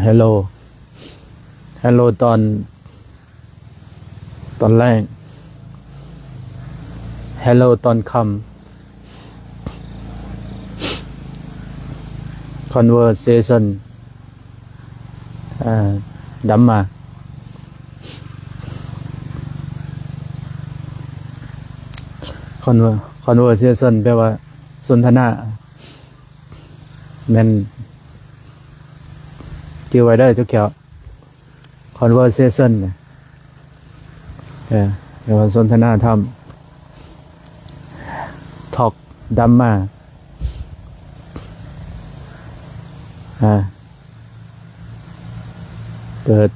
ฮัลโหลฮัลโหลตอนแรกฮัลโหลตอนคำ conversation ดัมมา conversation แปลว่าสนทนาแม่นจื่อไว้ได้ทุกแถว conversation เนี่ยแปลว่าสนทนาธรรม talk ดัมมาเปิด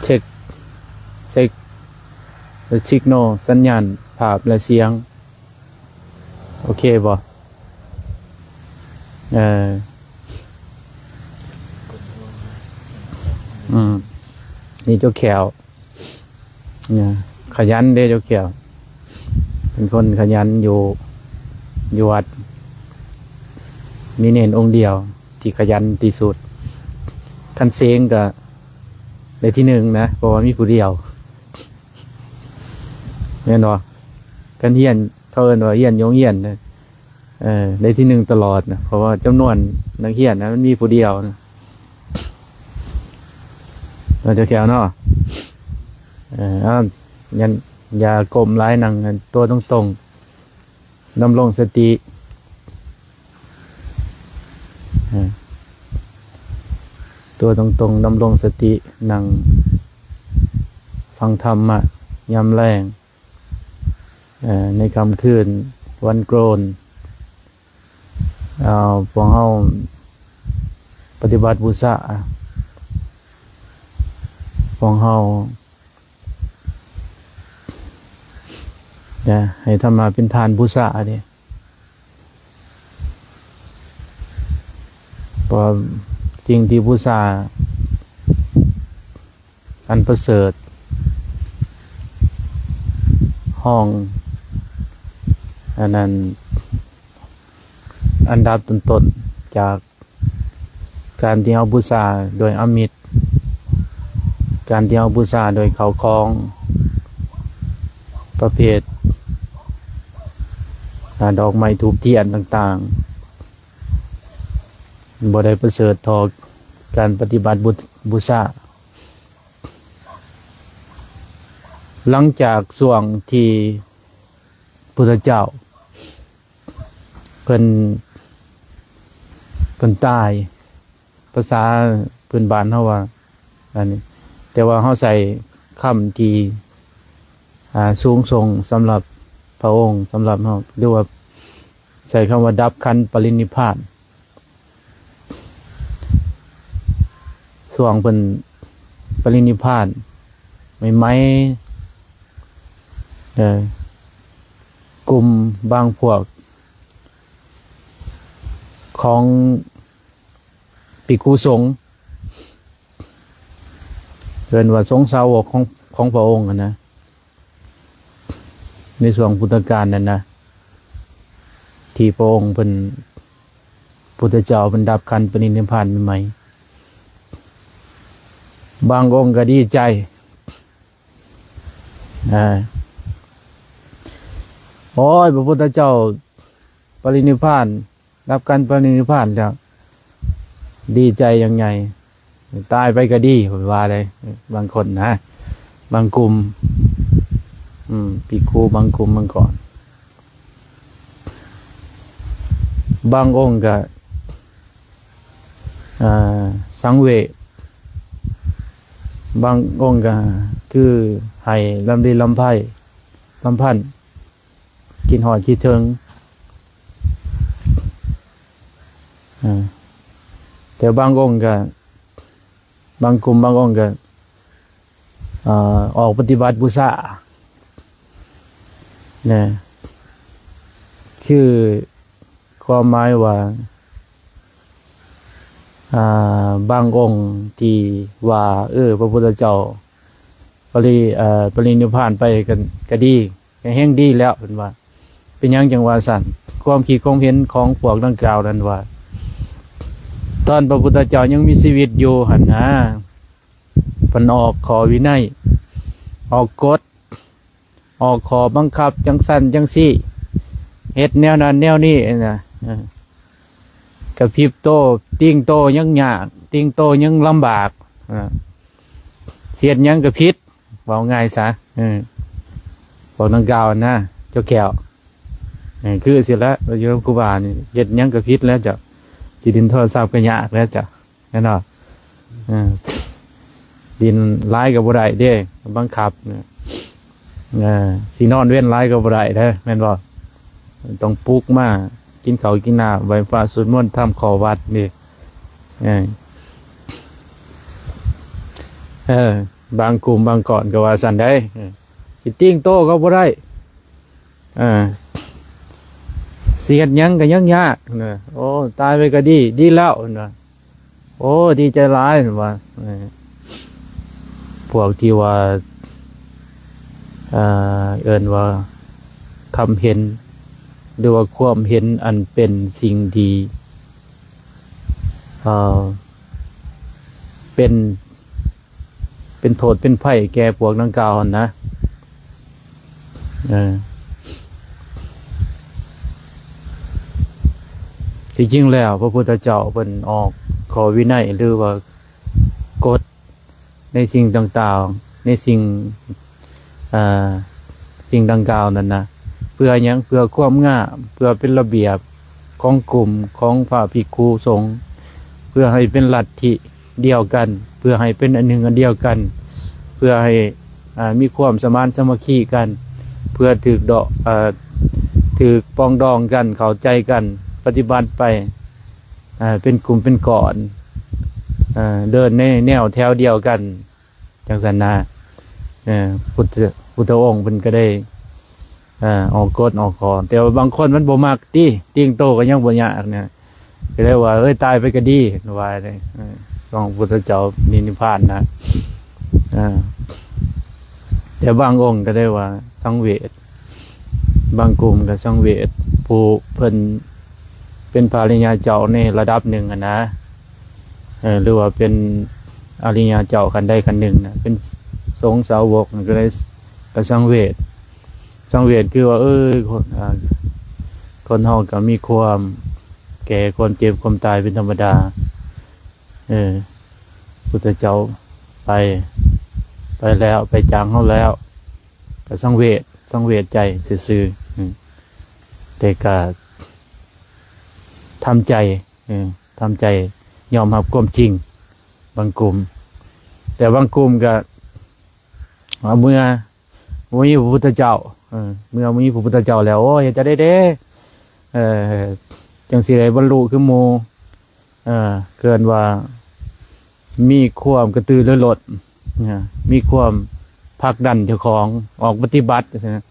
เช็คชิกโนสัญญาณภาพและเสียงโอเคบ่นี่เจ้าแขวขยันเด้เจ้าแขวเป็นคนขยันอยู่วัดมีเน้นองค์เดียวที่ขยันที่สุดคันเซงก็ในที่หนึ่งนะเพราะว่ามีผู้เดียวแม่นบ่กันเฮียนเขาเอิ้นว่าเฮียนยงเฮียนนะในที่หนึ่งตลอดนะเพราะว่าจำนวนนักเฮียนนะมันมีผู้เดียวนะเราจะแขวเนาะยันอย่ากลมร้ายนั่งตัวตรงๆดำรงสติตัวตรงๆดำรงสตินั่งฟังธรรมะยามแรงในค่ำคืนวันโกนพวกเฮาปฏิบัติบูชาพวกเฮาให้ธรรมะเป็นทานบูชาเนี่ยเพราะสิ่งที่บูชาอันประเสริฐห้องอันนั้นอันดับต้นๆจากการที่เอาบูชาโดยอมิตรการที่เอาบูชาโดยเขาคล้องประเภทดอกไม้ธูปเทียนต่างๆบ่ได้ประเสริฐเท่าการปฏิบัติบูชาหลังจากช่วงที่พุทธเจ้าเพิ่นตายภาษาพื้นบ้านเฮาว่าอันนี้แต่ว่าเฮาใส่คำที่สูงส่งสำหรับพระองค์สำหรับเฮาเรียกว่าใส่คำว่าดับขันธ์ปรินิพพานช่วงเพิ่นปรินิพพานใหม่กลุ่มบางพวกของภิกขุสงฆ์เรียกว่าสงฆ์สาวกของพระองค์นะในช่วงพุทธกาลนั่นนะที่พระองค์เป็นพุทธเจ้าเป็นดับขันธ์ปรินิพพานใหม่บางองค์ก็ดีใจโอ้ยพระพุทธเจ้าปรินิพพานรับการปรินิพพานแล้วดีใจยังไงตายไปก็ดีผมว่าเลยบางคนนะบางกลุ่มภิกขุบางกลุ่มบางก่อนบางองค์ก็สังเวชบางองค์ก็คือให้ลำดีลำไพ่ลำพันกินหอดคิดถึงแต่บางองค์ก็บางกลุ่มบางองค์ก็ออกปฏิบัติบูชาเนี่ยคือความหมายว่าบางองค์ที่ว่าพระพุทธเจ้าปรินิพพานไปกันก็ดีแห้งดีแล้วเป็นว่า เป็นหยังจังว่าสั่นความคิดความเห็นของพวกดังกล่าวนั้นว่า ตอนพระพุทธเจ้ายังมีชีวิตอยู่หั่นนะเพิ่นออกขอวินัยออกกฎออกขอบังคับจังสั่นจังซี่เฮ็ดแนวนั้นแนวนี้นะกระพริบโตติ้งโตยังยากติ้งโตยังลำบากเสียดยังกระพิษเว้าง่ายซะบอกดังกล่าวนะเจ้าแก้วคือเสร็จแล้วโยมครูบานี่เฮ็ดยังกระพิษแล้วจ้ะสิดินโทรศัพท์ก็ยากแล้วจ้ะแน่นอนดินหลายก็บ่ได้เด้บังคับสินอนเว้นหลายก็บ่ได้เด้อแม่นบ่ต้องปลุกมากินข้าวกินน้ำไหว้พระสวดมนต์ทำขอวัดนี่บางกลุ่มบางก่อนก็ว่าสั่นได้สิติ้งโตก็บ่ได้เสียดยังก็ยังยากนะโอ้ตายไปก็ดีแล้วนะโอ้ดีใจร้ายว่าพวกที่ว่าเอิ้นว่าคำเห็นหรือว่าความเห็นอันเป็นสิ่งดีเป็นโทษเป็นภัยแก่พวกดังกล่าวนะจริงๆแล้วพระพุทธเจ้าเป็นออกขอวินัยหรือว่ากฎในสิ่งต่างๆในสิ่งดังกล่าวนั้นนะเพื่อหยังเพื่อความงามเพื่อเป็นระเบียบของกลุ่มของพระภิกขุสงฆ์เพื่อให้เป็นลัทธิเดียวกันเพื่อให้เป็นอันหนึ่งอันเดียวกันเพื่อให้มีความสมานสามัคคีกันเพื่อถือปองดองกันเข้าใจกันปฏิบัติไปเป็นกลุ่มเป็นก้อนเดินในแนวแถวเดียวกันจังสันนาพุทธองค์เป็นก็ได้ออกกฎออกขอแต่ว่าบางคนมันบ่มักติ้งโตก็ยังบ่ยากเนี่ยก็ได้ว่าตายไปก็ดีว่าเลยของพุทธเจ้านิพพานนะแต่บางองค์ก็ได้ว่าสังเวชบางกลุ่มก็สังเวชผู้เพิ่นเป็นพระอริยเจ้าในระดับหนึ่งนะหรือว่าเป็นอริยเจ้ากันได้กันหนึ่งนะเป็นสงฆ์สาวกก็ได้ก็สังเวชคือว่าคนเฮาก็มีความแก่ความเจ็บความตายเป็นธรรมดาพุทธเจ้าไปแล้วไปจางเฮาแล้วก็สังเวชใจซื่อๆแต่ก็ทำใจยอมรับความจริงบางกลุ่มแต่บางกลุ่มก็เมื่อมีพระพุทธเจ้าเมื่อมีพระพุทธเจ้าแล้วโอ้ยจะได้จังสิได้บรรลุคือโมเกินว่ามีความกระตือรือร้นมีความผลักดันเจ้าของออกปฏิบัตินะ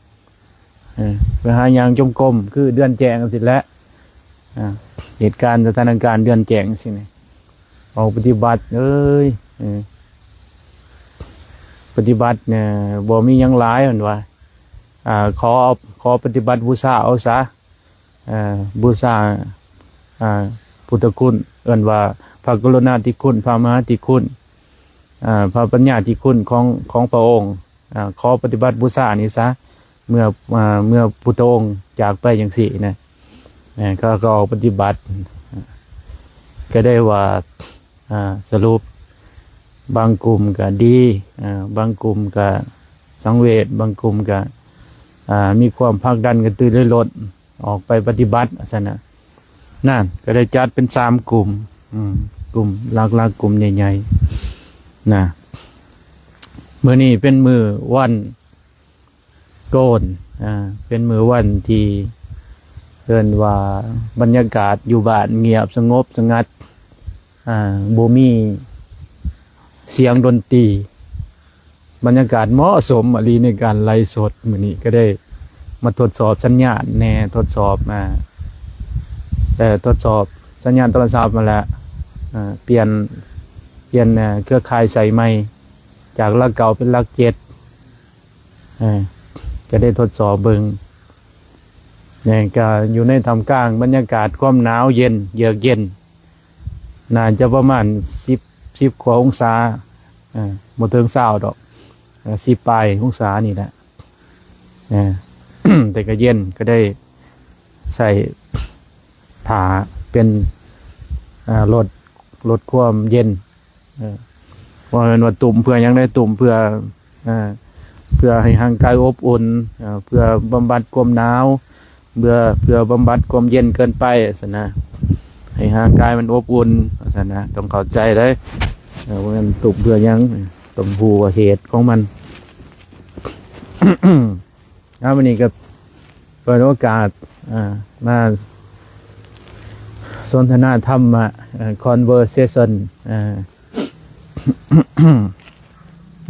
ไปหาอย่างจงกรมคือเดือนแจงสิแล้วเหตุการณ์สถานการณ์เดือนแจงสิเนี่ยออกปฏิบัติปฏิบัติเนี่ยบ่มียังหลายเหมือนว่าขอปฏิบัติบูชาเอาซะบูชาพุทธคุณเอิ้นว่าพระกรุณาธิคุณพระมหาธิคุณพระปัญญาธิคุณของพระองค์ขอปฏิบัติบูชานี้ซะเมื่อพุทธองค์จากไปอย่างสี่นะก็ออกปฏิบัติก็ได้ว่าสรุปบางกลุ่มก็ดีบางกลุ่มก็สังเวชบางกลุ่มก็มีความผลักดันกระตือรือร้นออกไปปฏิบัติซะนะนั่นก็ได้จัดเป็น3กลุ่มกลุ่มหลักๆกลุ่มใหญ่ๆนะมื้อนี้เป็นมื้อวันโกนเป็นมื้อวันที่เรียนว่าบรรยากาศอยู่บ้านเงียบสงบสงัดบ่มีเสียงดนตรีบรรยากาศเหมาะสมอลีในการไลฟ์สดมื้อนี้ก็ได้มาทดสอบสัญญาณแน่ทดสอบทดสอบสัญญาณโทรศัพท์มาแล้วเปลี่ยนเครือข่ายใส่ใหม่จากหลักเก่าเป็นหลัก7ก็ได้ทดสอบเบิ่ง เนี่ยก็อยู่ในทำกลางบรรยากาศความหนาวเย็นเยือกเย็นน่าจะประมาณสิบกว่าองศาบ่ถึง20ดอก10ปลายองศานี่แหละ แต่ก็เย็นก็ได้ใส่ผ้าเป็นลดความเย็นว่าเป็นว่าตุ่มเพื่อยังได้ตุ่มเพื่อให้ร่างกายอบอุ่นเพื่อบำบัดความหนาวเพื่อบำบัดความเย็นเกินไปสินะให้ร่างกายมันอบอุ่นสินะต้องเข้าใจได้ว่ามันตุ่มเพื่อยังต้องรู้ว่าเหตุของมัน วันนี้ก็เปิดโอกาสมาสนทนาธรรมconversation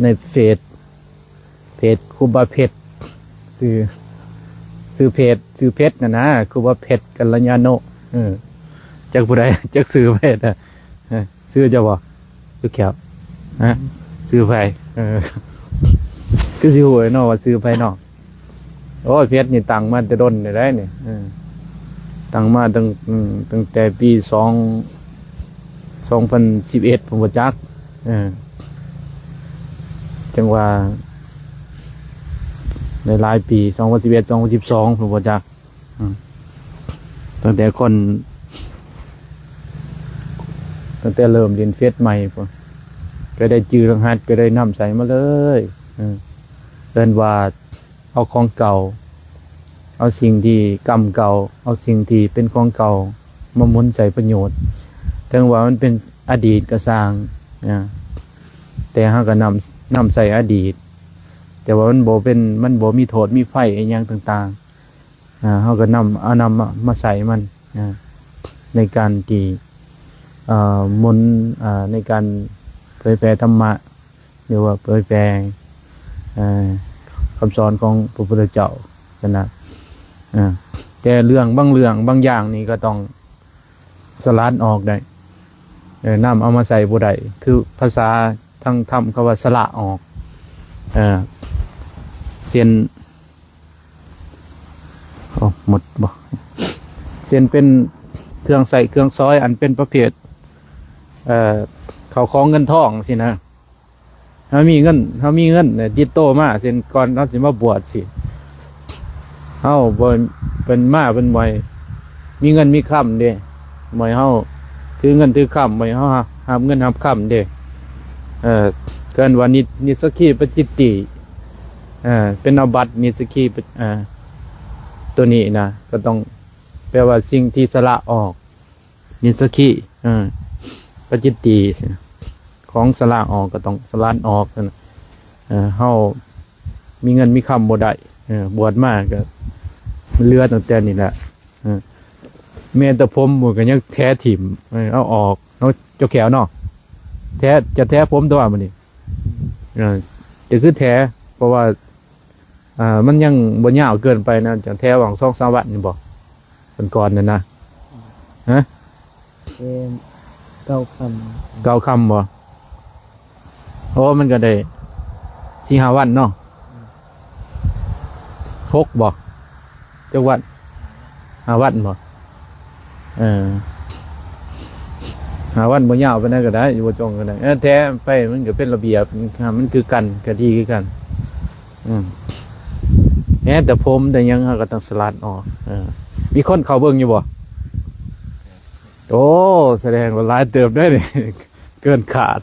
ในเพจครูบาเพชรซื้อเพชรนะครูบาเพชรกัลยาโนจากผู้ใดจากซื้อเพชรซื้อจะบอกซื้อแขวซื้อไฟก็สิหัวเนาะว่าซื้อไฟเนาะโอ้ยเพชรนี่ตังมาแต่ดนได้เนี่ยตังมาตั้งแต่ปี2011ผมบ่จักจังว่าในหลายปี2011 2012ผมบ่จักตั้งแต่เริ่มเรียนเฟซใหม่พุ่นก็ได้จื้อรหัสก็ได้นำใส่มาเลยเดินว่าเอาของเก่าเอาสิ่งที่กรรมเก่าเอาสิ่งที่เป็นของเก่ามาหมุนใส่ประโยชน์ถึงว่ามันเป็นอดีตก็สร้างแต่เฮาก็นำใส่อดีตแต่ว่ามันบ่มีโทษมีภัยอีหยังต่างๆเฮาก็นำมาใส่มันในการที่หมุนในการเผยแผ่ธรรมะหรือว่าเผยแผ่คำสอนของพระพุทธเจ้านะแต่เรื่องบางอย่างนี่ก็ต้องสลัดออกได้นำเอามาใส่บ่ได้คือภาษาทางธรรมเขาว่าสละออกเส้นหมดบ่เส้นเป็นเครื่องใส่เครื่องซอยอันเป็นประเภทเขาของเงินทองสินะถ้ามีเงินเนี่ยติดโตมาเส้นก่อนเราสิมาบวชสิเฮาบ่เป็นมาเป็นบ่มีเงินมีค่ำเด้บ่เฮาถือเงินถือค่ำบ่เฮาหาเงินหาค่ำเด้เกินว่านิสกีปจิตติเป็นอาบัตินิสกีตัวนี้นะก็ต้องแปลว่าสิ่งที่สละออกนิสกีปจิตติของสละออกก็ต้องสละออกนะเฮามีเงินมีค่ำบ่ได้บวชมาก็เลือดตั้งแต่นี่แหละแม่แต่ผมก็ยังแท้ถิ่มเอาออกเอาเจ้าแขวเนาะจะแท้ผมตัวมันนี่จะคือแท้เพราะว่ามันยังบ่ยาวเกินไปนะจะแท้หวัง2-3 วันนี่บ่เป็นก่อนนั่นนะฮะเก้าคำบ่โอ้มันก็ได้4-5 วันเนาะ6บ่จังหวัด5 วันบ่5 วันบ่ยาวไปนั่นก็ได้อยู่บ่จงก็ได้แท้ไปมันก็เป็นระเบียบมันคือกันก็ดีคือกันแต่ผมแต่ยังก็ต้องสลัดออกมีคนเข้าเบิ่งอยู่บ่โอ้แสดงว่าหลายเติบได้นี่ เกินขาด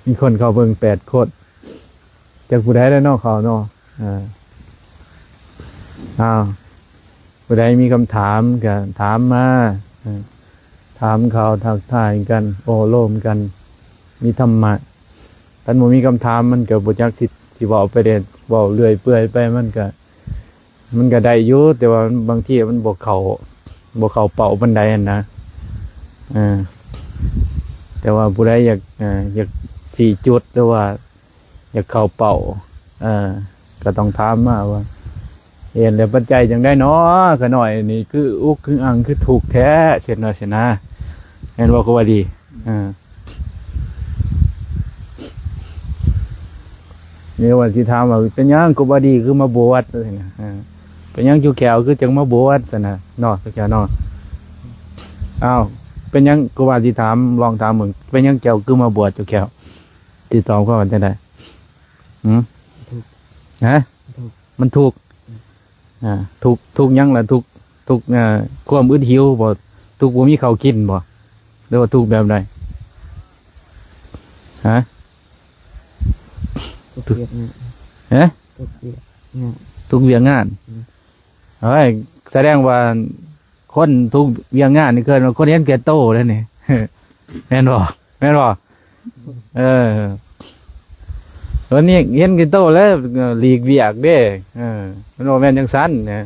มีคนเข้าเบิ่ง8 คนจากผู้ใดได้เนาะเขาเนาะผู้ใดมีคำถามก็ถามมาถามเขาทักทายกันโอ้โลมกันมีธรรมะท่านบ่มีคำถามมันก็บ่จักสิเว้าไปเด้เว้าเรื่อยเปื่อยไปมันก็ได้อยู่แต่ว่าบางทีมันบ่เข้าเป้าปานใดนั่นนะแต่ว่าผู้ใดอยาก4 จุดหรือว่าอยากเข้าเป้าก็ต้องถามมาว่าเห็นแล้วปัจจัยจังได้เนาะก็หน่อยนี่คืออุกคืออังคือถูกแท้เสร็จเนาะสินะเห็นว่าก็ว่าดีนี่ว่าสิถามว่าเป็นหยังก็บ่ดีคือมาบวชจังซี่นะ เป็นยังอยู่แขวคือจังมาบวชซะนะเนาะแขวเนาะอ้าวเป็นยังกูว่าสิถามลองถามมึงเป็นยังแขวคือมาบวชอยู่แขวติดต่อเขากันจังได๋ฮะมันถูกถูกยังล่ะถูกความอึดหิวบ่ถูกบ่มีข้าวกินบ่หรือว่าถูกแบบใดฮะทุกเวียกงาน ฮะ ทุกเวียกงาน ทุกเวียงงานเฮ้ยแสดงว่าคนทุกเวียงงานนี่เกินว่าคนเห็นแก่โตแล้วนี่ แม่นบ่เออวันนี้เห็นแก่โตแล้วหลีกเวียกเด้มันบ่แม่นจังซั่นนะ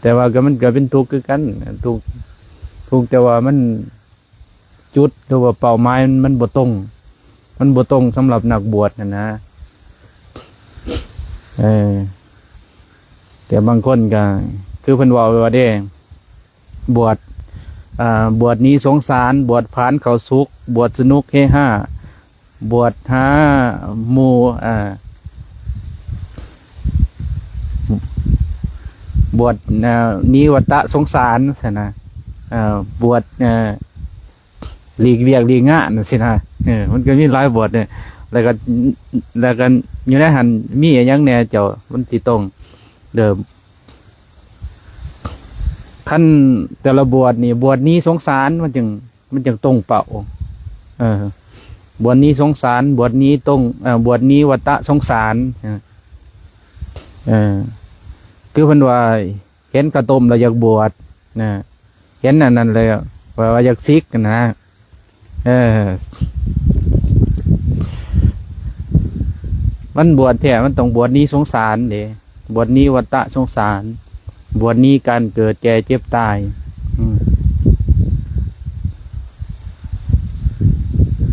แต่ว่าก็มันก็เป็นทุกข์คือกันทุกข์แต่ว่ามันจุดหรือว่าเป้าหมายมันบ่ตรงสำหรับนักบวชนะแต่บางคนก็คือเพิ่นว่าว่าเด้บวชบวชนี้สงสารบวชผานเขาสุขบวชสนุกเฮฮาบวชหาหมู่บวชนิวัตสงสารสินะบวชหลีกเวียกหลีกงานสินะมันก็มีหลายบวชเนี่ยแล้วก็อยู่ในหันมีอะไรยังแน่เจ้ามันสิตรงเดิมขั้นแต่ละบวชนี่บวชนี้สงสารมันจึงตรงเป่าบวชนี้สงสารบวชนี้ตรงบวชนี้วัตตะสงสารคือเพิ่นว่าเห็นกระต้มแล้วอยากบวชนะเห็นนั่นเลยว่าอยากซิกนะมันบวชแท้มันต้องบวชนี้สงสารเด้บวชนี้วัตตะสงสารบวชนี้การเกิดแก่เจ็บตาย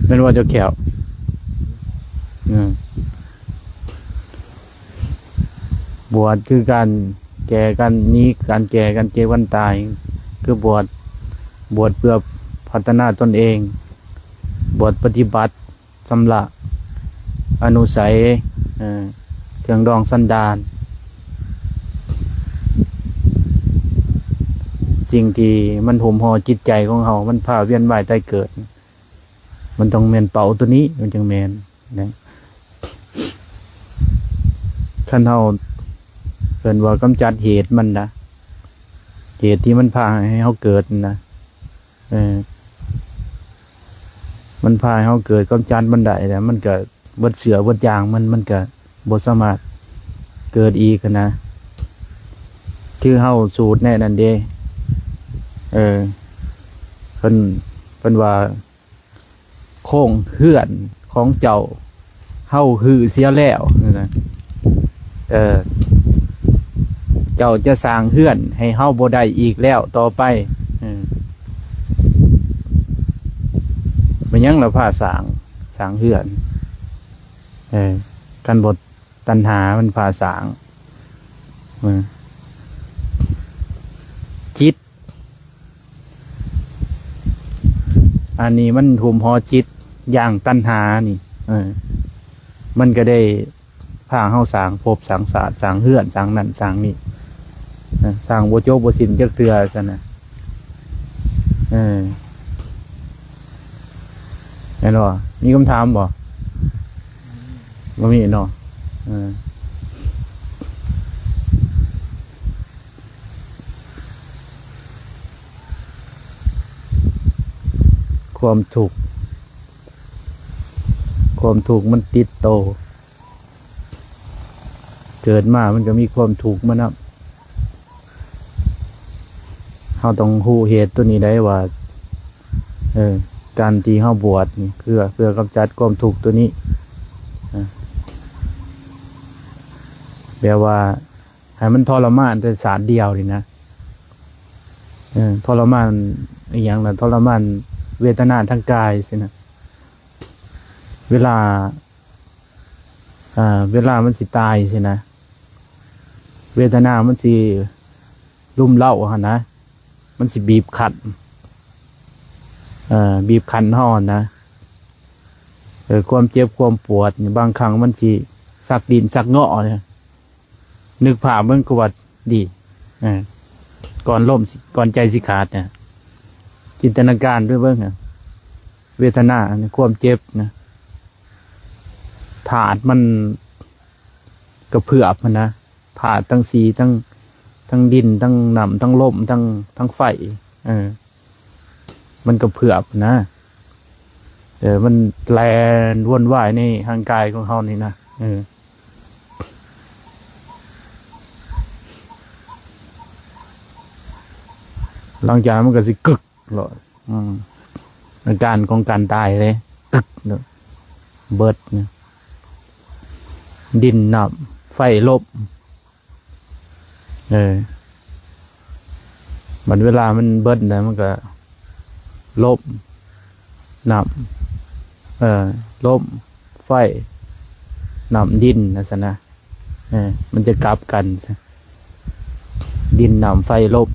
เป็นว่าจะแขวบวชคือการแก่กันนี้การแก่กันเจ็บกันตายคือบวชเพื่อพัฒนาตนเองบวชปฏิบัติสำละอนุสัยเครื่องดองสันดานสิ่งที่มันห่มห่อจิตใจของเรามันพาเวียนว่ายตายเกิดมันต้องแมนเป่าตัวนี้มันจึงแมนนะขั้นเราเกินว่ากำจัดเหตุมันนะเหตุที่มันพาให้เขาเกิดนะมันพาให้เขาเกิดกำจัดมันได้แต่มันก็บดเสือบดยางมันก็บดสามารถเกิดอีกนะคือเฮาสูตรแน่นั่นเด้เพิ่นว่าโค้งเฮือนของเจ้าเฮาหือเสียแล้วนะเจ้าจะสร้างเฮือนให้เฮาบ่ได้อีกแล้วต่อไปมันยังเราพาสร้างเฮือนกันบทตัณหามันพาสร้างจิตอันนี้มันหุมห่อจิตอย่างตัณหานี่มันก็ได้พาเฮาสร้างภพสร้างศาสตร์สร้างเฮือนสร้างนั่นสร้างนี่สร้างบ่จบบ่สิ้นจักเทื่อซั่นน่ะแม่นบ่มีคำถามบ่มีเนาะความทุกข์มันติดโตเกิดมามันก็มีความทุกข์มานับเราต้องรู้เหตุตัวนี้ได้ว่าการที่เฮาบวชนี่เพื่อกำจัดความทุกข์ตัวนี้แปลว่าให้มันทรมานแต่สารเดียวนี่นะทรมานอีกอย่างละทรมานเวทนาทางกายสินะเวลามันสิตายสินะเวทนามันสิลุ่มเล่าฮะนะมันสิบีบขัดบีบคั้นห่อนะความเจ็บความปวดบางครั้งมันสิสักดินสักเงาะเนี่ย นึกภาพมันก็ว่าดีก่อนล่มสิก่อนใจสิขาดเนี่ยจินตนาการด้วยเบิ่งอะเวทนาความเจ็บนะถาดมันกระเพื่อมมันนะถาดทั้งสีทั้งดินทั้งน้ำทั้งลมทั้งไฟมันกระเพื่อมนะมันแลนวนว่ายในร่างกายของเขานี่นะหลังจากนั้นมันก็สิกึกหรออาการของการตายเลยกึกเนอะเบิดเนี่ยดินน้ำไฟลบบัดเวลามันเบิดนะมันก็ลบน้ำลบไฟน้ำดินนะสินะมันจะกลับกันดินน้ำไฟลบ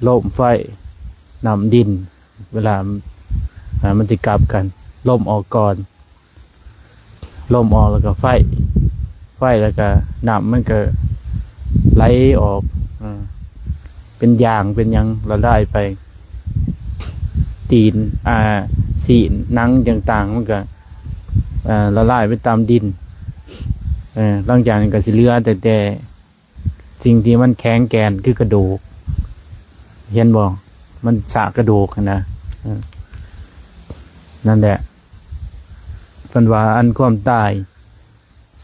ลมไฟน้ำดินเวลามันจะกลับกันลมออกก่อนลมออกแล้วก็ไฟแล้วก็น้ำมันก็ไหลออกเป็นยางเป็นยังละลายไปตีนสีหนังต่างๆมันก็ละลายไปตามดินหลังจากนั้นก็สิเหลือแต่สิ่งที่มันแข็งแกร่งคือกระดูกเห็นบ่มันสากระดูกนะนั่นแหละเพิ่นว่าอันความตาย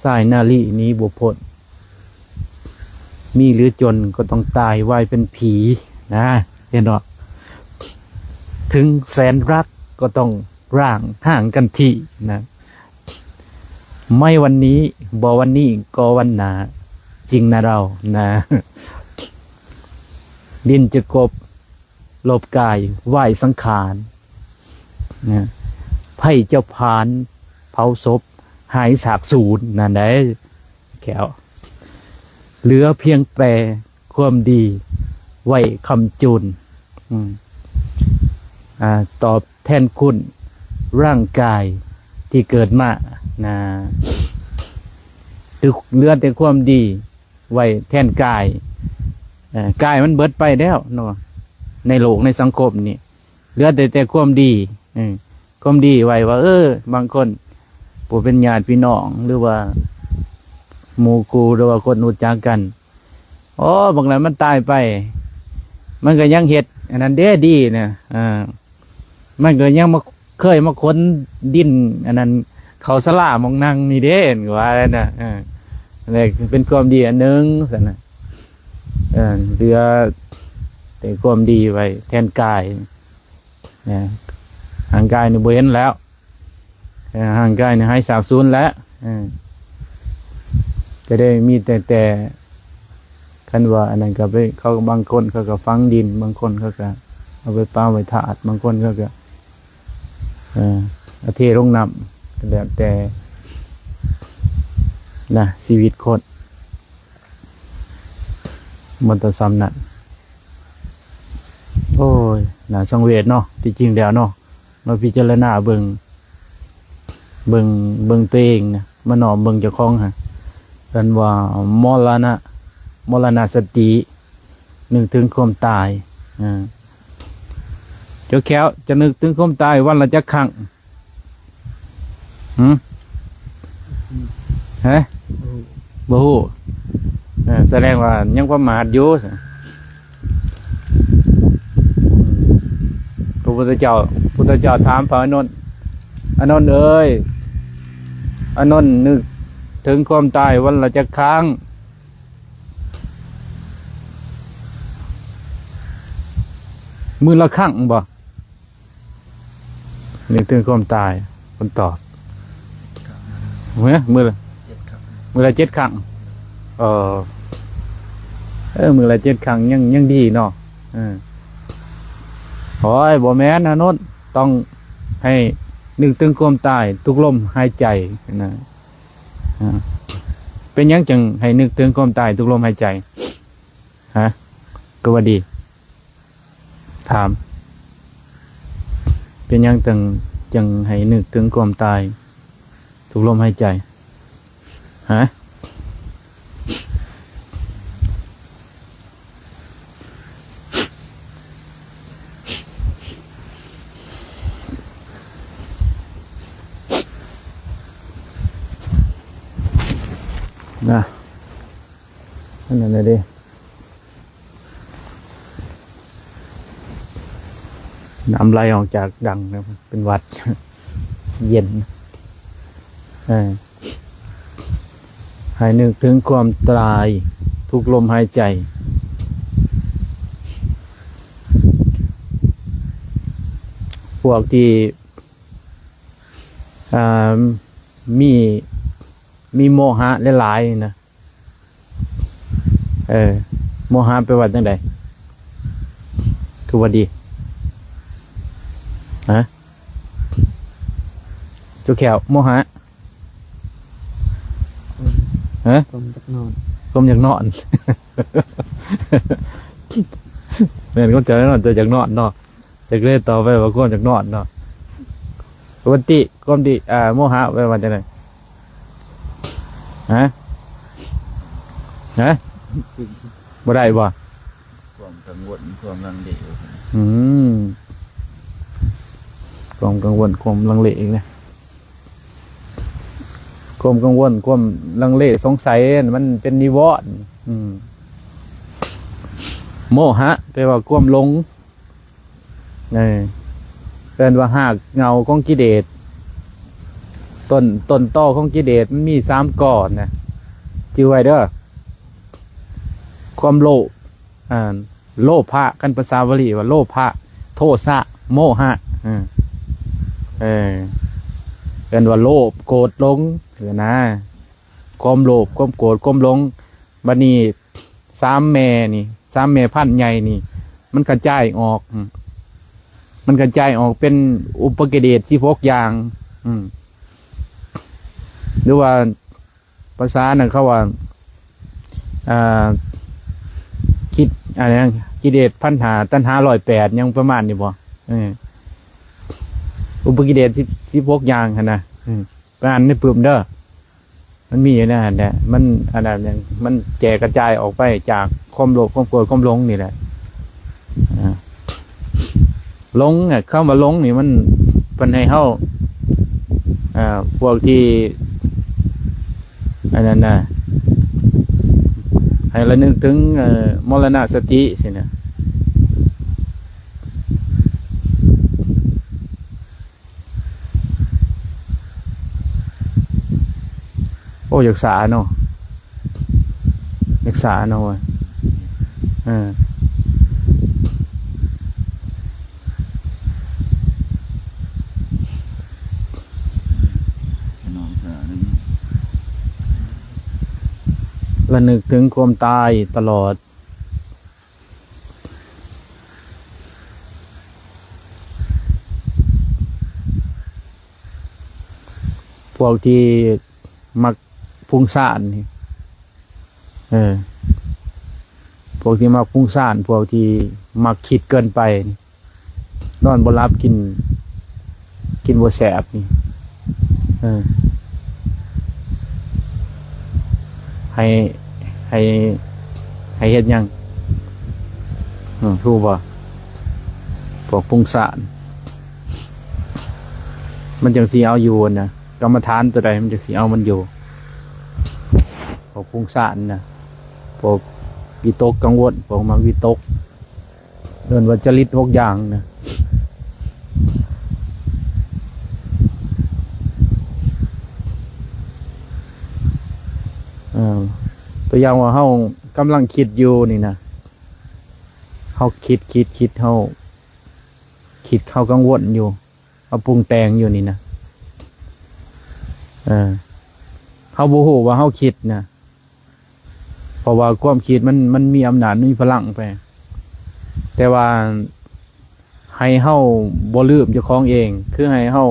สายนาลีนี้บ่พ้นมีหรือจนก็ต้องตายว่ายเป็นผีนะเห็นบ่ถึงแสนรักก็ต้องร่างห่างกันทีนะไม่วันนี้บ่วันนี้ก็วันหน้าจริงนะเรานะดินจะกบลบกายไหวสังขารนะไพ่เจ้าพานเผาศพหายสาบสูญนั่นได้แขวเหลือเพียงแต่ความดีไหวคำจุนตอบแทนคุณร่างกายที่เกิดมานะเหลือแต่ความดีไว้แทนกายกายมันเบิดไปแล้วเนาะในโลกในสังคมนี่เหลือแต่ความดีความดีไว้ว่าบางคนผู้เป็นญาติพี่น้องหรือว่าหมู่กูหรือว่าคนรู้จักกันบางนั้นมันตายไปมันก็ยังเฮ็ดอันนั้นเด้ดีนะมันก็ยังมาเคยมาค้นดินอันนั้นเขาสลามองนั่งนี่เด้ว่าอะไรนะนี่เป็นความดีอันหนึ่งสินะเหลือแต่ความดีไว้แทนกายห่างกายนี่บ่เห็นแล้วห่างกายนี่ให้สาบสูญแล้วก็ได้มีแต่กันว่าอันนั้นก็ไปเขาบางคนเขาก็ฝังดินบางคนเขาก็เอาไปป้าไว้ถาดบางคนเขาก็เอาเทลงน้ำแล้วแต่นะชีวิตคนมันต่อซ้ำนั่นโอ้ยน่าสังเวชเนาะที่จริงแล้วเนาะมาพิจารณาเบิ่งตัวเองนะมาหนอมเบิ่งเจ้าของฮะกันว่ามรณะสตินึกถึงความตายเจ้าแก้วจะนึกถึงความตายวันละจักครั้งฮะบ่ฮู้แสดงว่ายังประมาทอยู่พระพุทธเจ้าถามพระอานนท์เอ้ยอานนท์นึกถึงความตายวันละจักครั้งมื้อละครั้งบ่นึกถึงความตายคนตอบมื้อละ7 ครั้งมื้อละ7 ครั้งยังดีเนาะโอ้ยบ่แม่นนะโน้นต้องให้นึกถึงความตายทุกลมหายใจนะเป็นยังจังให้นึกถึงความตายทุกลมหายใจฮะก็ว่าดีถามเป็นยังจังให้นึกถึงความตายทุกลมหายใจฮะ นะนั่นน่ะเลยดิน้ำไหลออกจากดังนะเป็นหวัด เย็นให้นึกถึงความตายทุกลมหายใจพวกที่มีโมหะหลายๆนะโมหะไปว่าจังไดคือว่าดีฮะจุกแขวโมหะฮะ ผมจักนอน ก้มอยากนอน เม่นก็จะนอนจะอยากนอนเนาะจะเล่นต่อไปว่าก้มอยากนอนเนาะปกติก้มดีโมหะไปว่าจังไดฮะบ่ได้บ่ ความกังวลความลังเล ความกังวลความลังเลอีกนะความกังวลความลังเลสงสัยมันเป็นนิวรณ์โมหะแปลว่าความหลงเป็นว่าหากเงาของกิเลสต้นตอของกิเลสมันมี3ก้อนนะจื่อไว้เด้อความโลภโลภะกันภาษาบาลีว่าโลภะโทสะโมหะเป็นว่าโลภโกรธหลงนะความโลภความโกรธความหลงบัดนี้3แม่พันธุ์ใหญ่นี่มันกระจายออกเป็นอุปกิเลส16อย่างหรือว่าภาษานั่นเขาว่าคิดอะไรนะกิเลสพันหาตัณหา108ยังประมาณนี้บ่อุปกิเลส16อย่างหั่นนะประมาณนี้ปึ้มเด้อมันมีอยู่นะฮะเนี่ยมันอะไรเนี่ยมันแจกกระจายออกไปจากความโลภความโกรธความหลงนี่แหละหลงเนี่ยเข้ามาหลงนี่มันเป็นให้เข้าพวกที่อันนั้นนะให้ระลึกถึงมรณสติสินะโอ้อยากสาเนาะอยากสาเนาะน้องสาวนึง ระลึกถึงความตายตลอดพวกที่มักพุ่งซ่านนี่พวกที่มักพุ่งซ่านพวกที่มักคิดเกินไปนอนบ่หลับกินบ่แสบนี่ให้เฮ็ดหยังรู้บ่พวกพุ่งซ่านมันจังสิเอาอยู่นะกรรมฐานตัวใดมันจังสิเอามันอยู่พวกพุ่งซ่านนะพวกวิตกกังวลพวกมักวิตกเดินว่าจริต6อย่างนะตัวอย่างว่าเฮากำลังคิดอยู่นี่นะเฮาคิดเฮาคิดเขากังวลอยู่เฮาปรุงแต่งอยู่นี่นะเฮาบ่ฮู้ว่าเฮาคิดนะเพราะว่าความคิดมันมีอำนาจมีพลังไปแต่ว่าให้เฮาบ่ลืมเจ้าของเองคือให้เฮา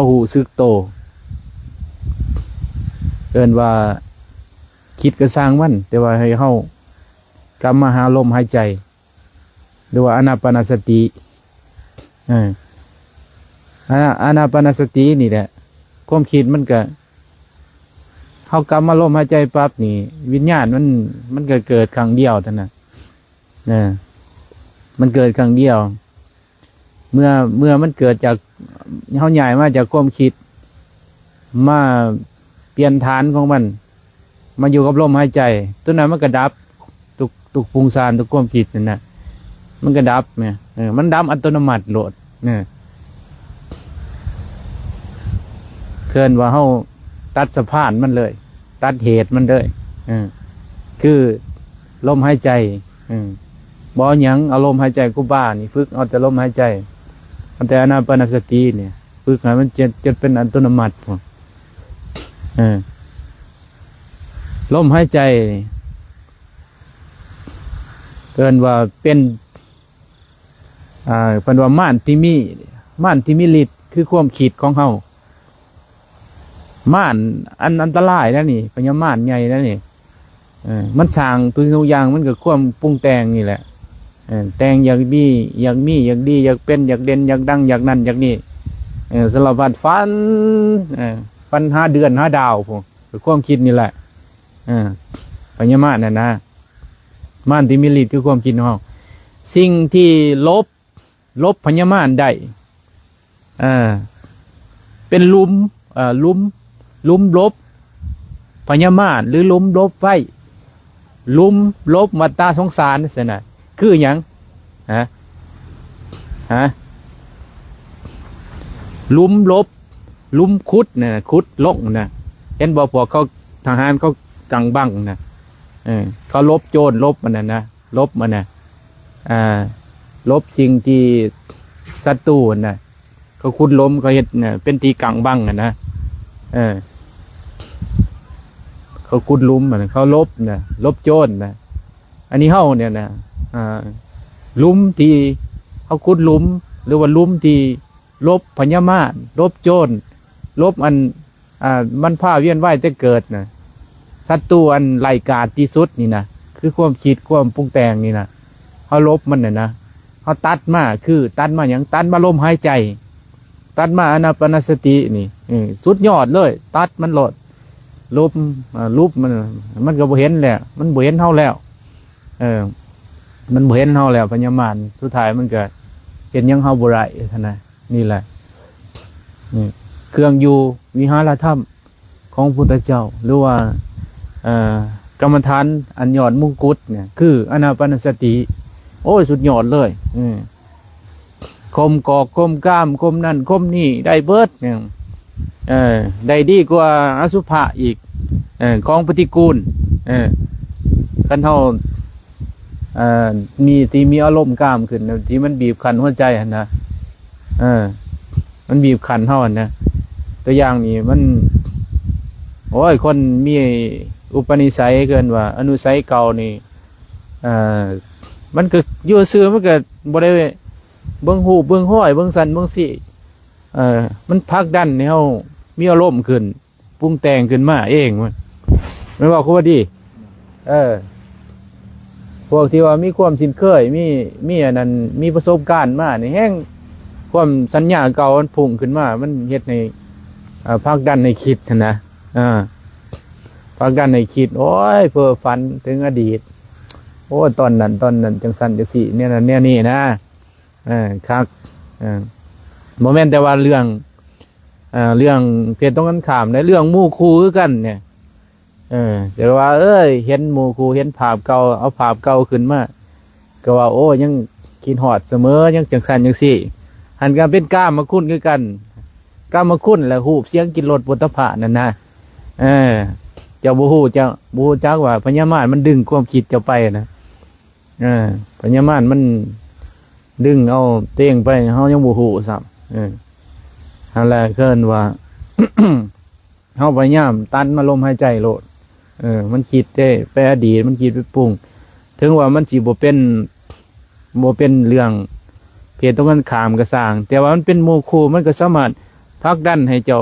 รู้สึกโตเอิ้นว่าคิดก็สร้างมันแต่ว่าให้เฮากำมาหาลมหายใจหรือว่าอานาปานสติอานาปานสตินี่แหละความคิดมันก็เฮากำมาลมหายใจปั๊บนี่วิญญาณมันก็เกิดครั้งเดียวเท่านั้นมันเกิดครั้งเดียวเมื่อมันเกิดจากเฮาใหญ่มาจากความคิดมาเปลี่ยนฐานของมัน มาอยู่กับลมหายใจตัวนั้นมันก็ดับตุกปรุงสารตุกความคิดนั่นนะมันก็ดับเนี่ยมันดับอัตโนมัติโหลดเนี่ยเกินว่าเฮาตัดสะพานมันเลย ตัดเหตุมันเลยคือลมหายใจบ่หยังเอาลมหายใจกูบ้านี่ฝึกเอาแต่ลมหายใจเอาแต่อานาปานสติเนี่ยฝึกให้มันจะเป็นอัตโนมัติลมหายใจเกินว่าเป็นเพิ่นว่าม่านที่มีฤทธิ์คือความคิดของเฮาม่านอันตรายนะนี่พญาม่านใหญ่นะนี่มันสร้างตัวอย่างมันก็ความปรุงแต่งนี่แหละแต่งอยากดีอยากมีอยากดีอยากเป็นอยากเด่นอยากดังอยากนั่นอยากนี่สารพัดฟัน5 เดือน5 ดาวพวกความคิดนี่แหละพญาม่านน่ะนะม่านที่มีฤทธิ์คือความคิดของเราสิ่งที่ลบพญาม่านได้เป็นหลุมลบพญาม่านหรือหลุมลบไฟหลุมลบมาตาสงสารนี่สินะคืออย่างหลุมลบหลุมคุดนะคุดลงนะเห็นบอกพวกเขาทหารเขากังบังนะเขาลบโจรลบมันนะลบมันนะลบสิ่งที่ศัตรูนะเขาคุดล้มเขาเห็นเนี่ยเป็นทีกังบังนะเขาคุดลุมมันเขาลบนะลบโจรนะอันนี้เฮาเนี่ยนะลุมที่เขาคุดลุมหรือว่าลุมที่ลบพญาม่านลบโจรลบมันผ้าเวียนว่ายแต่เกิดนะศัตรูอันไร้กาจที่สุดนี่นะคือความคิดความปรุงแต่งนี่นะเขาลบมันนะเขาตัดมาคือตัดมาอย่างตัดมาลมหายใจตัดมาอานาปานสตินี่สุดยอดเลยตัดมันโหลดรูปมันก็บ่เห็นแหละมันบ่เห็นเท่าแล้วมันบ่เห็นเท่าแล้วพญามารสุดท้ายมันก็เห็นยังเฮาบ่ได้ท่านนะนี่แหละนี่เครื่องอยู่วิหารธรรมของพุทธเจ้าหรือว่ากรรมฐานอันยอดมงกุฎเนี่ยคืออานาปานสติโอ้ยสุดยอดเลยคมกอกคมกล้ามคมนั่นคมนี่ได้เบิดเนี่ยได้ดีกว่าอสุภะอีกของปฏิกูลกันเท่ามีอารมณ์กล้ามขึ้นที่มันบีบคั้นหัวใจนะมันบีบคั้นเท่านะตัวอย่างนี้มันโอ้ยคนมีอุปนิสัยเกินว่าอนุสัยเก่านี่มันก็อยู่ซื่อมันก็บ่ได้เบิ่งหูเบิ่งห้อยเบิ่งสันเบิ่งสิมันพักดันให้เฮามีอารมณ์ขึ้นปรุงแต่งขึ้นมาเองมันว่าคือว่าดีพวกที่ว่ามีความชินเคยมีอันนั้นมีประสบการณ์มานี่แฮงความสัญญาเก่ามันพุ่งขึ้นมามันเฮ็ดให้พักดันในคิดนะพักดันในคิดโอ้ยเพ้อฝันถึงอดีตโอ้ตอนนั้นจังซั่นจังซี่เนี่ยนั่นเนี่ยนี่นะครับโมเมนต์แต่ว่าเรื่องเพศตรงกันข้ามในเรื่องหมู่คู่คือกันเนี่ยเดี๋ยวว่าเห็นหมู่คู่เห็นภาพเก่าเอาภาพเก่าขึ้นมาก็ว่าโอ้ยังคิดฮอดเสมอยังจังซั่นจังซี่หันกันเป็นกามมาคุ้นคือกันกามมาคุ้นแล้วฮู้เสียงกินรสปุถะพะนั่นนะเจ้าบ่ฮู้จักว่าพญามารมันดึงความคิดเจ้าไปนะพญามารมันดึงเอาเตียงไปเฮายังบ่ฮู้ซ้ำอะไรเกินว่า เฮาพยายามตันมาลมหายใจโลดมันคิดได้ไปอดีตมันคิดไปปรุงถึงว่ามันสิบ่เป็นเรื่องเพศตรงกันข้ามก็สร้างแต่ว่ามันเป็นโมคูมันก็สามารถผลักดันให้เจ้า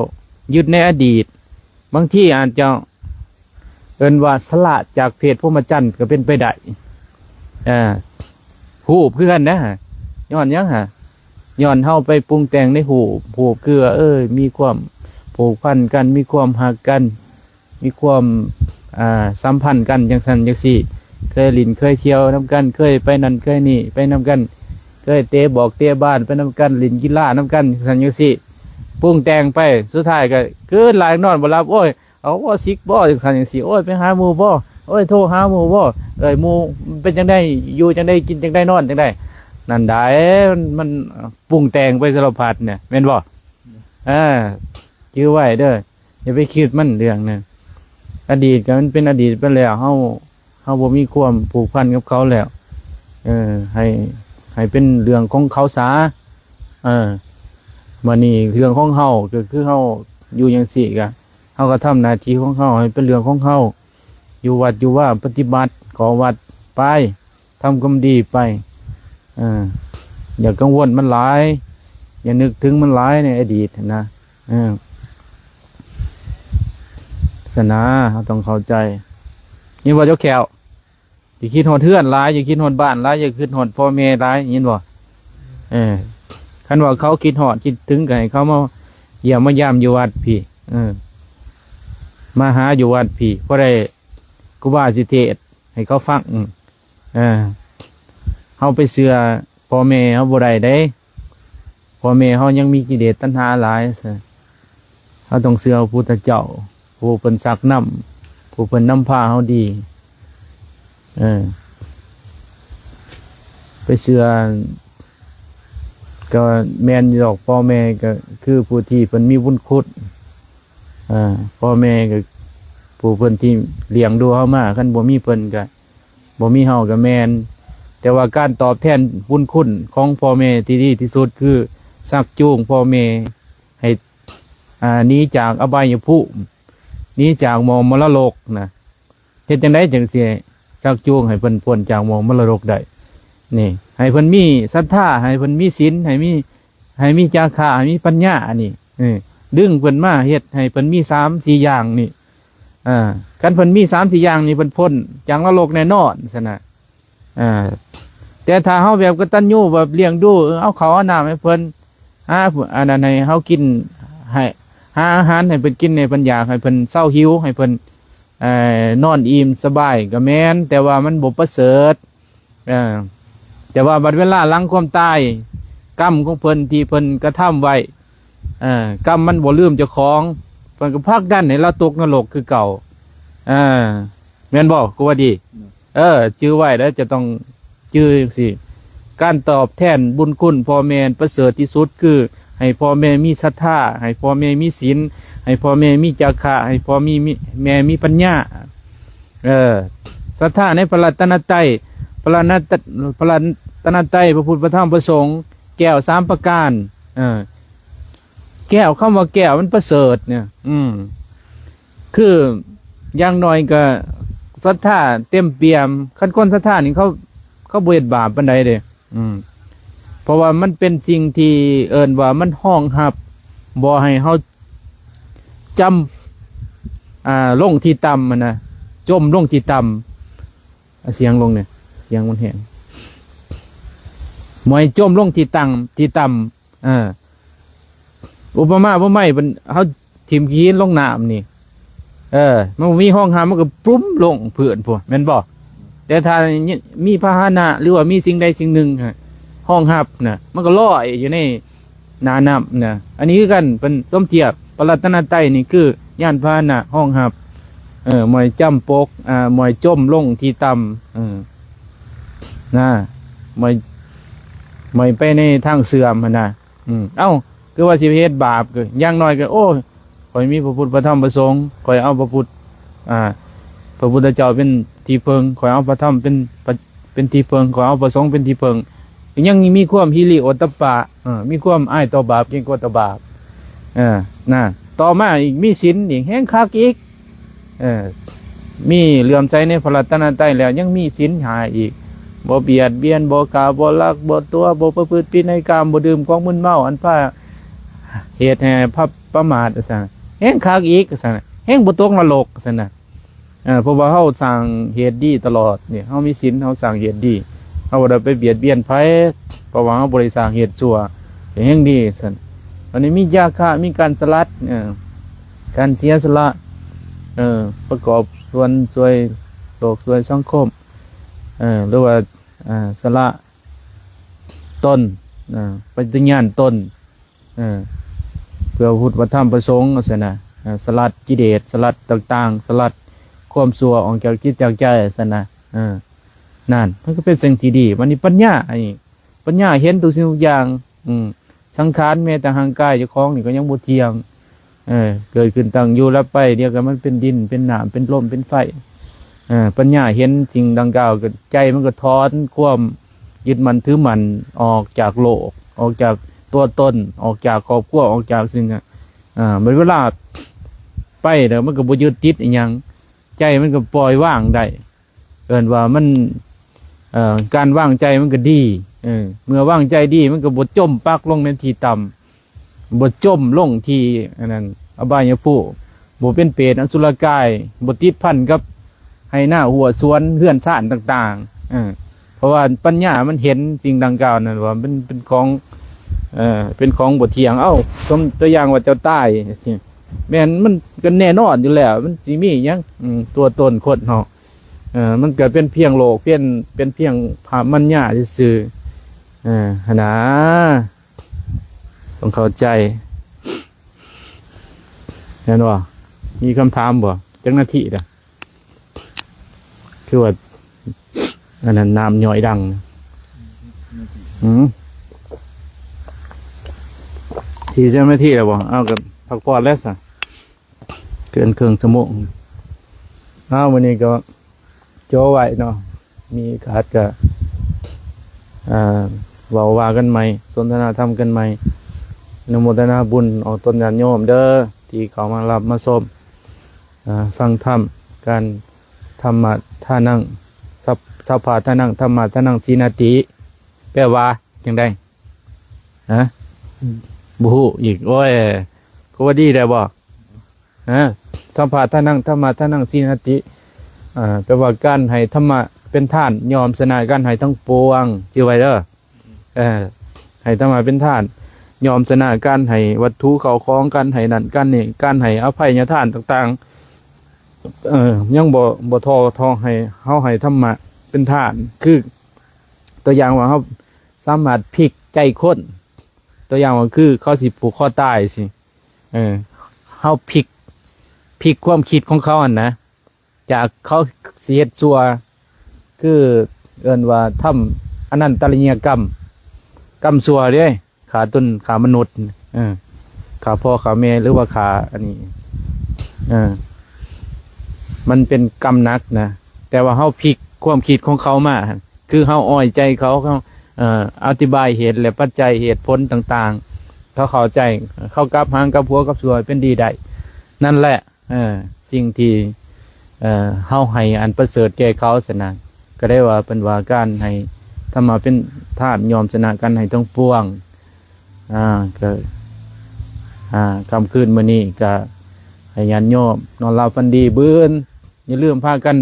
ยึดในอดีตบางทีอาจจะเอิ้นว่าสละจากเพศพรหมจรรย์ก็เป็นไปได้หูบคือกันนะย้อนยังย้อนเฮาไปปรุงแต่งในหูบคือมีความผูกพันกันมีความหักกันมีความสัมพันธ์กันจังซั่นจังซี่เคยลิ้นเคยเที่ยวนํกันเคยไปนั่นเคยนี่ไปนํกันเคยเตะบอกเตะบ้านไปนํกันลิ้นกีฬานํกันจังซั่นจังซี่ปรุงแต่งไปสุดท้ายก็เกิดหลายนอนบ่หลับโอ้ย เอาบ่ซิกบ่จังซั่นจังซี่โอ้ยไปหาหมู่บ่โอ้ยโทรหาหมู่บ่หมู่เป็นจังได๋อยู่จังได๋กินจังได๋นอนจังได๋นั่นได้มันปรุงแต่งไปสารพัดเนี่ยแม่นบ่จื้อไว้เด้ออย่าไปคิดมันเรื่องนั้นอดีตก็มันเป็นอดีตไปแล้วเฮาบ่มีความผูกพันกับเขาแล้วให้เป็นเรื่องของเขาซะมานี่เรื่องของเฮาก็คือเฮาอยู่จังซี่ก็เฮาก็ทำหน้าที่ของเฮาให้เป็นเรื่องของเฮาอยู่วัดอยู่ว่าปฏิบัติขอวัดไปทำความดีไปอย่ากังวลมันหลายอย่านึกถึงมันหลายในอดีตนะศาสนาเราต้องเข้าใจนี่ว่าเจ้าแขวอย่าคิดหดเทื่อนหลายอย่าคิดหดบ้านหลายอย่าคิดหดพ่อแม่หลายยินบ่คันว่าเขาคิดหอดคิดถึงกันให้เขามาเยี่ยมมายามอยู่วัดพี่มาหาอยู่วัดพี่ก็ได้กูบาสิเทศให้เขาฟังเขาไปเสือพ่อแม่เขาบ่ได้เด้พ่อแม่เขายังมีกิเลสตัณหาหลายเขาต้องเสือพระพุทธเจ้าผู้เป็นศักดิ์นำผู้เป็นน้ำพาเขาดีไปเสือก็แม่นดอกพ่อแม่ก็คือผู้ที่เพิ่นมีบุญคุณพ่อแม่ก็ผู้เพิ่นที่เลี้ยงดูเฮามาคันบ่มีเพิ่นก็บ่มีเฮาก็แม่นแต่ว่าการตอบแทนบุญคุณของพ่อแม่ที่ดีที่สุดคือชักจูงพ่อแม่ให้หนีจากอบายภูมิหนีจากหม้องมรณะนะเฮ็ดจังได๋จังสิชักจูงให้เพิ่นพ้นจากหม้องมรณะได้นี่ให้เพิ่นมีศรัทธาให้เพิ่นมีศีลให้มีจาคะให้มีปัญญานี่ดึงเพิ่นมาเฮ็ดให้เพิ่นมี3-4อย่างนี่คันเพิ่นมี3-4อย่างนี่เพิ่นพ้นจากนรกแน่นอนซั่นน่ะแต่ถ้าเฮาแบบกตัญญูแบบเลี้ยงดูเอาข้าวเอาน้ำให้เพิ่นหาอันนั้นให้เฮากินให้หาอาหารให้เพิ่นกินให้เพิ่นอยากให้เพิ่นเศร้าหิวให้เพิ่นนอนอิ่มสบายก็แม่นแต่ว่ามันบ่ประเสริฐแต่ว่าบัดเวลาหลังความตายกรรมของเพิ่นที่เพิ่นกระทำไว้กรรมมันบ่ลืมเจ้าของเพิ่นก็พากดันให้เราตกนรกคือเก่าแม่นบ่กูว่าดีจื้อไว้แล้วจะต้องจื้อจังซี่การตอบแทนบุญคุณพ่อแม่ประเสริฐที่สุดคือให้พ่อแม่มีศรัทธาให้พ่อแม่มีศีลให้พ่อแม่มีจาคะให้พ่อแม่มีปัญญาศรัทธาในพระรัตนตรัยพระรัตนตรัยพระพุทธพระธรรมพระสงฆ์แก้ว3ประการแก้วคำว่าแก้วมันประเสริฐเนี่ยคืออย่างน้อยก็ศรัทธาเต็มเปี่ยมคันคนศรัทธานี่เขาบ่เฮ็ดบาปปานใดเด้เพราะว่ามันเป็นสิ่งที่เอิ้นว่ามันห้องรับบ่ให้เฮาจำลงที่ต่ำมันนะจมลงที่ต่ำเสียงลงเนี่ยเสียงมันแห้งมวยจมลงที่ต่ำอุปมาบ่ไม่เป็นเฮาทิ่มขี้ลงน้ำนี่มันมีห้องหามันก็ปุ้มลงเพื่อนพวกแม่นบ่แต่ถ้ามีพาหนะหรือว่ามีสิ่งใดสิ่งหนึ่งห้องหับน่ะมันก็ลอยอยู่ในนาน้ำน่ะอันนี้คือกันเป็นสมเทียบพระรัตนตรัยนี่คือย่านพาหนะห้องหับมวยจำปกมวยจมลงที่ต่ำมวยไปในทางเสื่อมนะเอ้าคือว่าสิเฮ็ดบาปก็อย่างน้อยก็โอ้ข่อยมีพระพุทธพระธรรมพระสงฆ์ข่อยเอาพระพุทธเจ้าเป็นที่เพิงข่อยเอาพระธรรมเป็นที่เพิงข่อยเอาพระสงฆ์เป็นที่เพิงยังมีความฮิริโอตตัปปะมีความอ้ายต่อบาปเกรงกลัวต่อบาปต่อมาอีกมีศีลอีกแห้งคักอีกมีเหลื่อมใสในพระรัตนตรัยแล้วยังมีศีลหาอีกบ่เบียดเบียนบ่กล่าวบ่ลักบ่ตัวบ่ประพฤติผิดในกามบ่ดื่มของมึนเมาอันพาเหตุแห่พระประมาทซั่นแห้งคักอีกซั่นแห้งบ่ตกนรกซั่นน่ะเพราะว่าเฮาสร้างเหตุดีตลอดนี่เฮามีศีลเฮาสร้างเหตุดีเฮาบ่ได้ไปเบียดเบียนไผเพราะว่าเฮาบ่ได้สร้างเหตุชั่วแห่งดีซั่นอันนี้มีจาคะมีการสลัดการเสียสละประกอบส่วนช่วยโลกช่วยสังคมหรือว่าสละตนปฏิญญาณตนเพื่อพุทธธรรมประสงค์ซั่นน่ะ สลัดกิเลสสลัดต่างๆสลัดความชั่วออกจากจิตจากใจซั่นนะนั่นมันก็เป็นสิ่งที่ดีมันนี่ปัญญาอันนี้ปัญญาเห็นทุกสิ่งทุกอย่างสังขารแม้แต่ร่างกายเจ้าของนี่ก็ยังบ่เที่ยงเกิดขึ้นตั้งอยู่แล้วไปเดี๋ยวก็มันเป็นดินเป็นน้ำเป็นลมเป็นไฟปัญญาเห็นสิ่งดังกล่าวก็ใจมันก็ถอนความยึดมันถือมันออกจากโลกออกจากตัวตนออกจากครอบครัวออกจากสิ่งเวลาไปเดี๋ยวมันก็บ่ยึดติดอีหยังใจมันก็ปล่อยว่างได้เอิ้นว่ามันการว่างใจมันก็ดีเมื่อว่างใจดีมันก็บ่จมปักลงในที่ต่ำบ่จมลงที่อันนั้นอบายภูมิบ่เป็นเปรตอสุรกายบ่ติดพันกับให้หน้าหัวสวนเฮือนซ่านต่างๆเพราะว่าปัญญามันเห็นสิ่งดังกล่าวนั่นว่าเป็นของเป็นของบ่เที่ยงสมตัวอย่างว่าเจ้าตายสิแม่นมันก็แน่นอนอยู่แล้วมันสิมีหยังตัวตนคนเนาะมันเกิดเป็นเพียงโลกเป็นเพียงภาพมัญญาซื่อๆนะต้องเข้าใจเห็นบ่มีคำถามบ่จังนาทีเด้อคือว่าอันนั้นน้ำย่อยดังที่เจ้าหน้าที่แล้วบ่เอากับพักผ่อนแล้วซะเกินครึ่งชั่วโมงวันนี้ก็โจไว้เนาะมีขาดก็เว้าว่ากันใหม่สนทนาธรรมกันใหม่อนุโมทนาบุญออกตนญาติโยมเด้อที่เขามารับมาชมฟังธรรมการธรรมะท่านั่งสัพพะท่านั่งธรรมะท่านั่งสีนาติแปลว่าจังไดบ่ฮู้อีกโอ้ยก็ว่าดีได้บ่สัพพะท่านั่งธรรมะท่านั่งสีนาติแปลว่าการให้ธรรมะเป็นท่านยอมสนะการให้ทั้งปวงชื่อไว้เด้อให้ธรรมะเป็นท่านยอมสนะการให้วัตถุเข้าของการให้นั่นการนี่การให้อภัยทานต่างๆยังบ่ทอให้เฮาให้ธรรมะเป็นท่านคือตัวอย่างว่าเฮาสามารถพลิกใจคนตัวอย่างว่าคือเขาสิผูกคอตายสิเฮาพลิกความคิดของเขานะจากเขาเสียซัวคือเอิ้นว่าทำอนันตริยกรรมซัวเด้ขาต้นขามนุษย์ขาพ่อขาแม่หรือว่าขาอันนี้มันเป็นกรรมนักนะแต่ว่าเฮาพลิกความคิดของเขามาคือเฮาอ้อยใจเขาอธิบายเหตุและปัจจัยเหตุผลต่างๆเขาเข้าใจเข้ากับหางกับหัวกับสวยเป็นดีได้นั่นแหละสิ่งที่เฮาให้อันประเสริฐแก่เขาสนะก็ได้ว่าเป็นว่าการให้ถ้ามาเป็นทาสยอมสนะกันให้ทั้งปวงก็คำคืนมื้อนี้ก็ให้ญาติโยมนอนหลับฝันดีบื้นอย่าลืมพากัน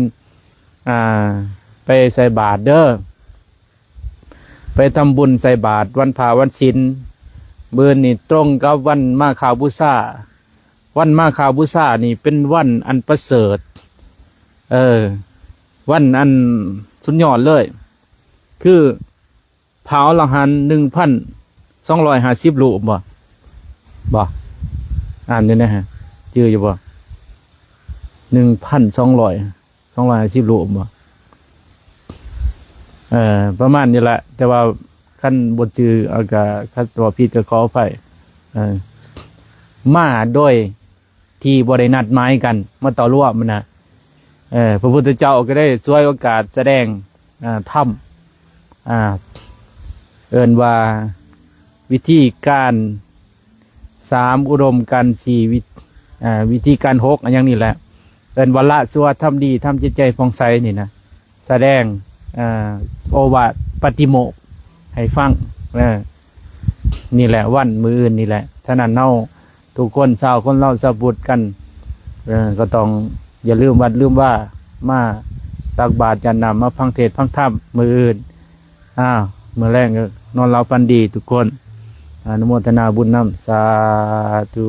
ไปใส่บาตรเด้อไปทำบุญใส่บาตรวันพระวันศีลบื้นนี่ตรงกับวันมาฆบูชาวันมาฆบูชานี่เป็นวันอันประเสริฐวันอันสุดยอดเลยคือเผาละหัน1,250 รูปบ่อ่านด้วยนะฮะชื่ออยู่บ่1,250 รูปบ่ประมาณนี้แหละแต่ว่าขั้นบทชื่ออากาคัดตัวผิดก็ขอไปมาโดยที่บ่ได้นัดหมายกันมาต่อร่วมนะพระพุทธเจ้าก็ได้ช่วยโอกาสแสดงธรรมเอิ้นว่าวิธีการ3อุดมการ4วิธีการ6อันอย่างนี้แหละเอิ้นว่าละชั่วทำดีทำจิตใจผ่องใสนี่นะแสดงโอวาทปฏิโมกข์ให้ฟังนี่แหละวันมื้ออื่นนี่แหละฉะนั้นเฮาทุกคนชาวคนเราสะบุดกันก็ต้องอย่าลืมวัดลืมว่ามาตักบาตรจันนำมาฟังเทศน์ฟังธรรมมื้ออื่นมื้อแรกก็นอนหลับฝันดีทุกคนอนุโมทนาบุญนำสาธุ